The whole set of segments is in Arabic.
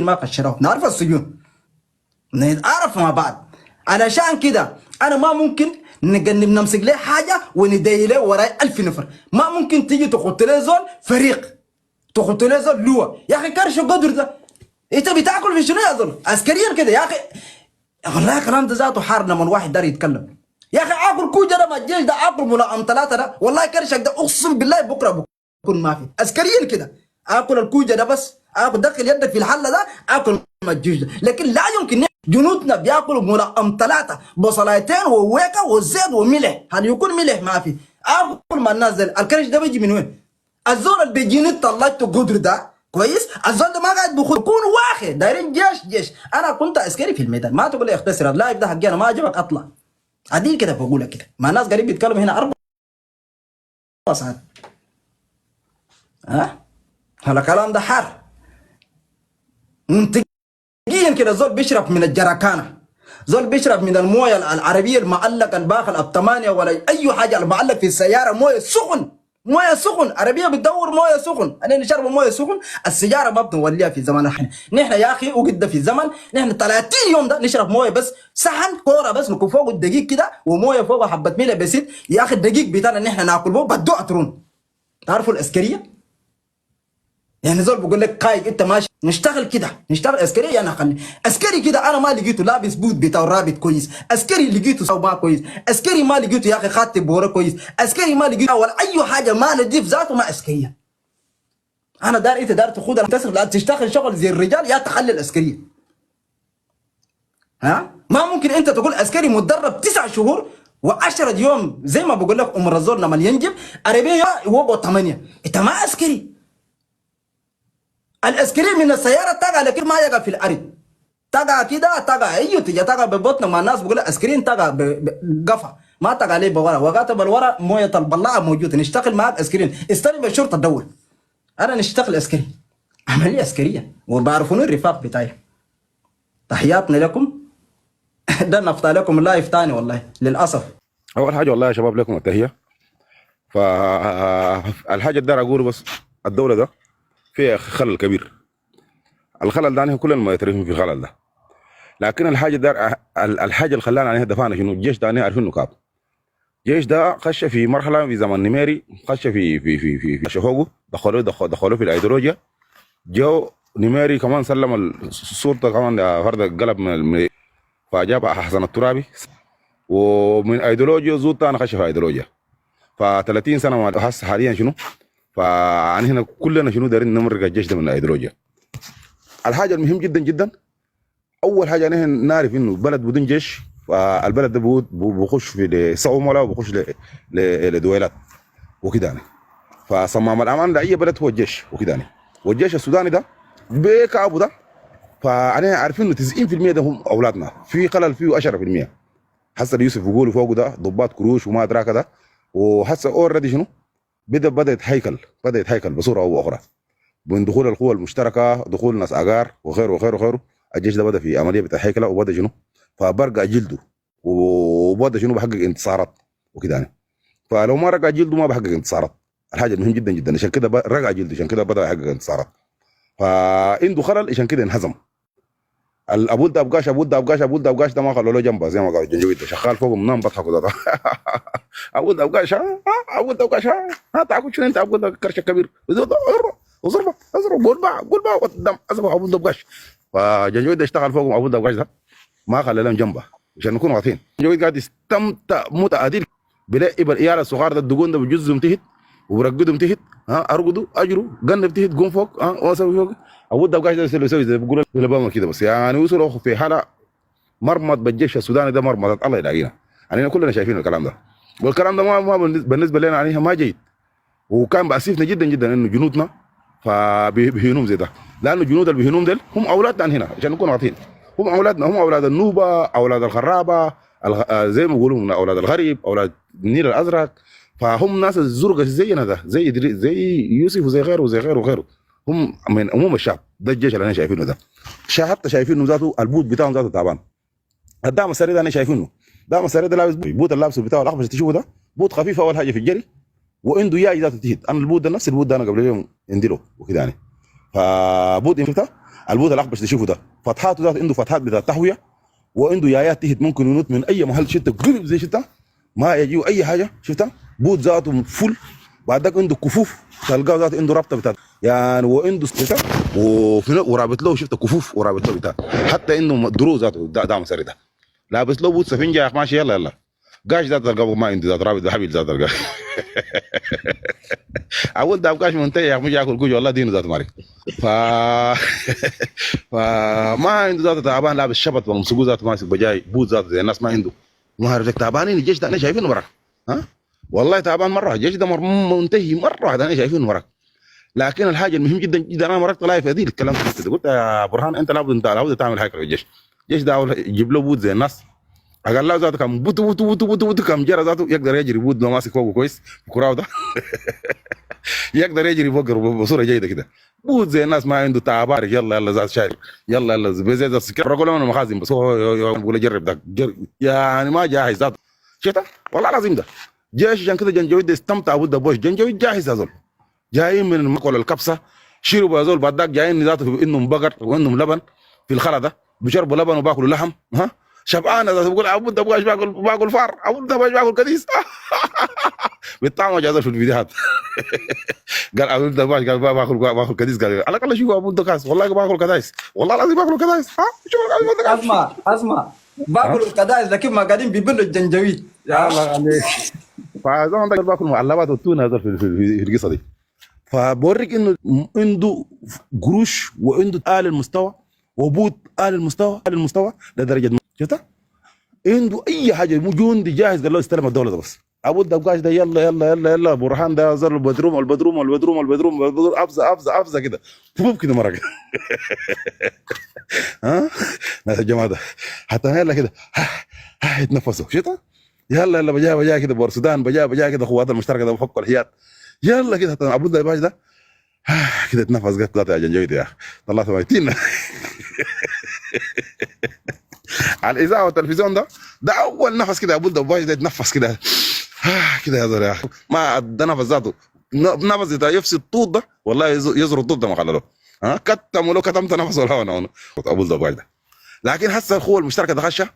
ما قشروه، نعرف السجون، نعرف مع بعض. علشان كده انا ما ممكن نمسك ليه حاجه وندي له وراي 1000 نفر. ما ممكن تيجي تخط لي زول فريق، تخط لي زول لواء. يا اخي كرش القدر ده انت بتاكل في شنو يا زول؟ عسكريا كده يا اخي. والله الكلام ده ذاته حار لما الواحد دار يتكلم. يا اخي اكل كوجه ده مع الجيش ده، اكل ملائم 3 ده، والله كرشك ده اقسم بالله بكره بكون ما في. عسكريا كده اكل الكوجه ده بس، اكل دخل يدك في الحله ده اكل مع الجيش ده. لكن لا يمكن جنودنا بياكلوا ملائم 3 بصلايتين وويكا وزيت وملح. هل يكون ملح ما في؟ اكل مع الناس ده. الكرش ده بيجي من وين؟ الزول اللي بيجيني طلعته قدر ده كويس، الزول ده ما قاعد بيخد يكون واخد دايرين جيش. انا كنت عسكري في الميدان، ما تقول لي اختصر اللاعب ده حقي انا ما عجبك اطلع. عديل كده بقول لك كده، ما الناس قريب بيتكلموا هنا 4 ساعات. هلا كلام ده حار منطقيا كده. زول بيشرب من الجركانه، زول بيشرب من المويه العربيه المعلقه الباخل اب 8 ولا اي حاجه المعلق في السياره، مويه سخن، مويه سخن عربيه بتدور مويه سخن. انا نشرب مويه سخن. السياره ما بنوليها في زمان احنا يا اخي وقد في زمن نحن 30 يوم ده نشرب مويه بس، صحن كوره بس نكون فوق الدقيق كده ومويه فوق حبه ملح بسيط. يا اخي الدقيق بتاعنا نحن ناكل به بدو اترون. تعرفوا العسكريه يعني زول بقول لك قايد انت ماشي نشتغل كده، نشتغل عسكري. انا خلي عسكري كده، انا ما لقيته لابس بوت بتاع رابط كويس، عسكري لقيته سو ما كويس، عسكري ما لقيته يا اخي خاتم بوره كويس، عسكري ما لقيته ولا اي حاجه ما نضيف ذاته ما عسكريه. انا دار انت دار تاخذها تصرف لا تشتغل شغل زي الرجال يا تخلي العسكريه. ما ممكن انت تقول عسكري متدرب 9 شهور و10 يوم زي ما بقول لك عمر الزول لما ينجب عربيه هو 8. انت ما عسكري. العسكري من السياره تقع لكن ما يقع في الارض، تقع كده تقع ايوه تجي تقع ببطن مع الناس بقول عسكريين تقع بقفا ما تقع ليه بورا وقعت بالورا مويه البلاعه موجوده. نشتغل معك عسكريين، استلم بالشرطه تدور. انا نشتغل عسكري، عمليه عسكريه وبعرفوني الرفاق بتاعي. تحياتنا لكم. ده نفط لكم الله يفتاني والله للاسف. اول حاجه والله يا شباب لكم التحيه. فالحاجه اللي داير اقوله بس الدوله ده فيها خلل كبير. الخلل ده يعني كلنا ما يترفين في الخلل ده، لكن الحاجه اللي خلانا عليها دفعنا شنو؟ الجيش ده عارفين انه كاب. الجيش ده خش في مرحله في زمن نميري، خش في شهوقه، دخلوه في الايديولوجيا. جو نميري كمان سلم السلطه كمان فرد قلب من فجاب حسن الترابي، ومن ايديولوجيا زود ثاني خش في ايديولوجيا. ف 30 سنه ما هسه حاليا شنو؟ فعني هنا كلنا شنو دايرين نمرق الجيش ده من الايديولوجيا. الحاجه المهم جدا جدا، اول حاجه نحن نعرف انه بلد بدون جيش، فالبلد ده بخش في صومله وبخش لدويلات وكده يعني. فصمام الامان لاي بلد هو الجيش وكده يعني. والجيش السوداني ده بكابو ده، فانا عارفين انه 90% ده هم اولادنا، في خلل فيه 10%. حسن يوسف بيقولوا فوقه ده ضباط كروش وما ادراك ده، وحسن اوريدي شنو بدا يتهيكل بصوره او اخرى من دخول القوى المشتركه، دخول ناس اغار وغيره وغيره وغيره. الجيش ده بدا في عمليه بتاع هيكله وبدا شنو فبرقع جلده وبدا شنو بحقق انتصارات وكده يعني. فلو ما رقع جلده ما بحقق انتصارات. الحاجه المهم جدا جدا عشان كده رقع جلده، عشان كده بدا يحقق انتصارات. فعنده خلل عشان كده انهزم. ابو ده ابقاش ده ما خلوا له جنبه زي ما قال جنجويد شغال فوقهم نام بضحكوا ده. ابو ده ابقاش تاكل شنو انت ابو ده كرشه كبير وضربه قول بقى قدام ابو ده ابقاش. فجنجويد اشتغل فوقهم ابو ده ابقاش ده ما خلى لهم جنبه عشان نكونوا واضحين. جنجويد قاعد يستمتع متعدل بلعب العيال الصغار ده الدقون ده بجزهم تحت وبرقدهم تحت. ارقدوا اجروا قنب تحت قوم فوق واسوي فوق. ابو ده ابقاش ده يسوي زي بيقولوا لبابا كده بس يعني وصلوا في حاله مرمط بالجيش السوداني ده مرمط الله يلاقينا. يعني كلنا شايفين الكلام ده، والكلام ده ما بالنسبه لنا عليها ما جيد. وكان بأسفنا جدا جدا انه جنودنا فبيهنوم زي ده، لانه الجنود اللي بيهنوم دول هم اولادنا هنا عشان نكون واضحين. هم اولادنا، هم اولاد النوبه، اولاد الخرابه، زي ما بيقولوا اولاد الغريب، اولاد النيل الازرق. فهم ناس الزرقاء زينا ده، زي يوسف وزي غيره وزي غيره وغيره. هم من عموم الشعب ده. الجيش اللي انا شايفينه ده حتى شايفينه ذاته البوت بتاعهم ذاته تعبان. الدعم السريع ده انا شايفينه دعم السريع ده لابس بوت اللابس بتاعه الاخضر تشوفه ده بوت خفيف اول حاجه في الجري، وعنده ياي ذاته تهد. انا البوت ده نفس البوت ده انا قبل يوم عندي له وكده يعني. فبوت انت البوت الاخبش تشوفه ده فتحاته ذات عنده فتحات بتاع تهويه، وعنده يايات تحت ممكن ينط من اي محل شتى قرب زي شتى ما يجيه اي حاجه شفتها. بوت ذاته فل. بعد ذاك عنده كفوف تلقاه ذاته عنده رابطه بتاع يعني، وعنده شتى ورابط له شفت كفوف ورابط له بتاع، حتى انه دروع ذاته دعم سري ده لابس له بوت سفنجه يا اخ ماشي يلا يلا قاش ذات تلقاه ما عنده ذات رابط ده حبيل ذات تلقاه. اول ده قاش منتهي يا اخ مش ياكل كوجه والله دينه ذات مارك. ف فما عنده ذات تعبان لابس شبط ومسكوه ذات ماسك بجاي بوت ذات زي الناس ما عنده. ما عارف تعبانين الجيش ده انا شايفينه وراك ها والله تعبان مره. الجيش ده منتهي مره واحده انا شايفينه وراك. لكن الحاجه المهم جدا جدا انا مرات لايف هذه الكلام ده قلت يا برهان انت لابد تعمل حاجه في الجيش. الجيش ده يجيب له بوت زي الناس قال له ذاته كم بوت بوت بوت بوت بوت كم جرى ذاته يقدر يجري بوت لو ماسك فوقه كويس كراو ده يقدر يجري فوق بصوره جيده كده. بوت زي الناس ما عنده تعبان يلا يلا ذات شاري يلا يلا زي ذات سكر رجل انا مخازن بس هو بقول جرب ده يعني ما جاهز ذاته شتا والله العظيم ده جيش عشان كده جنجويد استمتع بود بوش جنجويد جاهز هذول جايين من المقول الكبسه شربوا هذول بعد ذاك جايين ذاته انهم بقر وانهم لبن في الخلا ده بيشربوا لبن وباكلوا لحم ها شبعان هذا بقول ابوده ابغى باكل فار ابوده باكل كديس بيطعموا جازر في الفيديوهات. قال ابوده باكل كديس قال على الاقل شوفوا ابوده كاس والله باكل كدايس والله العظيم باكل كدايس ها شوف اسمع باكل الكدايس لكن ما قاعدين بيبلوا الجنجويد يا الله عليك. فزمان ده باكل معلبات والتونه هذول في القصه دي. فبوريك انه عنده قروش وعنده آل المستوى وبوت آل المستوى لدرجه شفتها عنده اي حاجه جندي جاهز قال له استلم الدوله ده بس ابو الدبقاش ده يلا يلا يلا يلا برهان ده زر البدروم افزه كده فوب كده مره كده. ها ناس الجماعه ده حتى يلا كده يتنفسوا شفتها يلا يلا بجاء كده بور السودان بجاء كده اخوات المشتركه ده بفكوا الحيات يلا كده حتى ابو الدبقاش ده كده اتنفس قط يا جنجويد يا اخي طلعت ميتين. على الاذاعه والتلفزيون ده اول نفس كده ابو الدباش ده يتنفس كده كده يا زلمه يا اخي ما ده نفس ذاته نفس ده يفسد الطوط ده والله يزر الطوط ده ما خلله ها كتم ولو كتمت نفسه الهواء ابو الدباش ده. لكن هسه الاخوه المشتركه ده خشه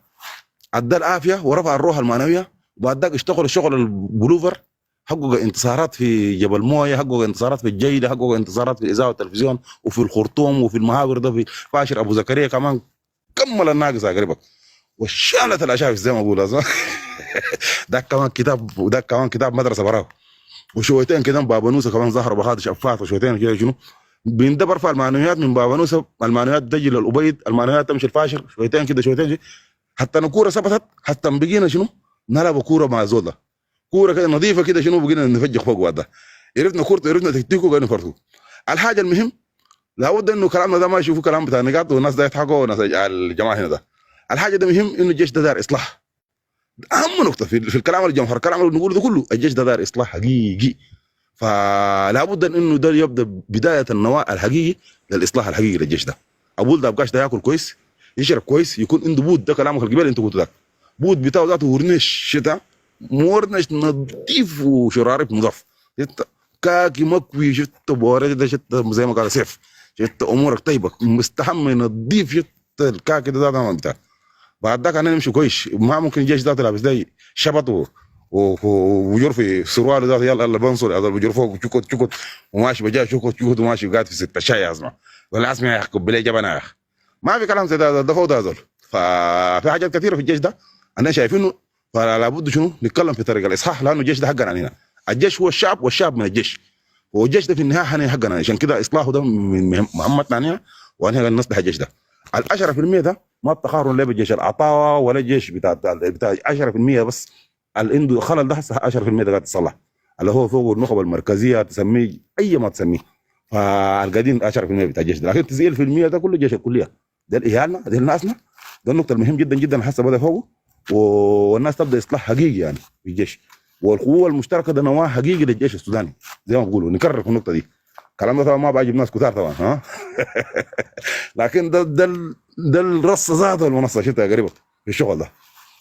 ادى العافيه ورفع الروح المعنويه وبعد ذاك اشتغل الشغل البلوفر حقق انتصارات في جبل مويه حقق انتصارات في الجيده حقق انتصارات في الاذاعه والتلفزيون وفي الخرطوم وفي المهاور ده في فاشر ابو زكريا كمان كمل الناقص قريبك وشالت الاشافي زي ما بقول. ده كمان كتاب مدرسه براه وشويتين كده بابا نوسه كمان ظهروا بخاطر شفاف وشويتين كده شنو بيندبر في المعنويات من بابا نوسه المعنويات تجي للابيض المعنويات تمشي الفاشر شويتين كده شويتين حتى الكوره ثبتت حتى بقينا شنو نلعب كوره مع زول ده كوره كده نظيفه كده شنو بقينا نفجخ فوق بعد ده عرفنا كورته عرفنا تكتيكه قاعدين نفرطوا. الحاجه المهم لابد انه كلامنا ده ما يشوفوا كلام بتاع نقاط والناس ده يضحكوا وناس الجماعه هنا ده. الحاجه ده مهم انه الجيش ده دار اصلاح اهم نقطه في الكلام الجمهور الكلام اللي بنقوله ده كله الجيش ده دار اصلاح حقيقي. فلا بد انه ده يبدا بدايه النواه الحقيقي للاصلاح الحقيقي للجيش ده. ابو ده بقاش ده ياكل كويس يشرب كويس يكون عنده بود ده كلامك القبيل انت قلت ده بود بتاعه ذاته ورنش شتاء مورنش نظيف وشرارب مضاف شفت كاكي مكوي شفت بورد ده شفت زي ما قال سيف شفت امورك طيبه مستحمي نظيف شفت الكاكي ده ما بتاع. بعد ذاك انا نمشي كويس ما ممكن الجيش ذاته لابس ده شبط ويرفي سروال ذاته يلا يلا بنصر هذا بيجر فوق شكت وماشي بجاي شكت وماشي وقاعد في 6 شاي يا اسمع ولا اسمع يا اخي قبلي جبنا يا اخي ما في كلام زي ده فوضى هذول. ففي حاجات كثيره في الجيش ده انا شايفينه فلا بد شنو نتكلم في طريق الاصحاح لانه الجيش ده حقنا هنا. الجيش هو الشعب والشعب من الجيش والجيش ده في النهايه حقنا عشان كده اصلاحه ده من مهمتنا هنا وانا نصلح الجيش ده. ال 10% ده ما بتقارن لا بالجيش العطاوه ولا الجيش بتاع 10% بس عنده الخلل ده هسه 10% ده قاعد تصلح اللي هو فوق النخبه المركزيه تسميه اي ما تسميه. فالقاعدين 10% بتاع الجيش ده لكن 90% ده كله جيش الكليه ده الاهالنا ده ناسنا ده النقطه المهم جدا جدا هسه بدا فوقه والناس تبدا اصلاح حقيقي يعني في الجيش والقوه المشتركه ده نواه حقيقي للجيش السوداني زي ما بقولوا نكرر في النقطه دي. الكلام ده طبعا ما بعجب ناس كثار طبعا ها لكن ده الرصه ذاته المنصه شفتها قريبه في الشغل ده.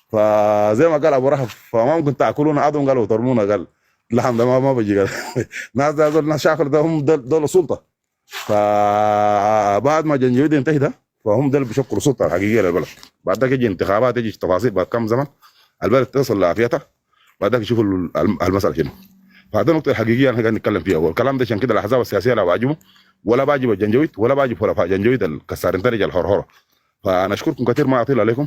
فزي ما قال ابو رهب فما ممكن تاكلون عظم قالوا ترمونا قال اللحم ده ما بيجي قال ناس ده ناس شاكل ده هم دول السلطه فبعد ما جنجويد ينتهي ده فهم ده اللي بيشكلوا السلطه الحقيقيه للبلد. بعد ذاك يجي انتخابات، يجي تفاصيل بعد كم زمن البلد تصل لعافيتها، بعد ذاك يشوفوا المساله شنو. فهذا النقطه الحقيقيه احنا قاعدين نتكلم فيها، والكلام ده عشان كده الاحزاب السياسيه لا واجبه ولا باجب الجنجويد ولا باجب حلفاء جنجويد الكسارين ترجع الحرهره. فانا اشكركم كثير، ما اطيل عليكم.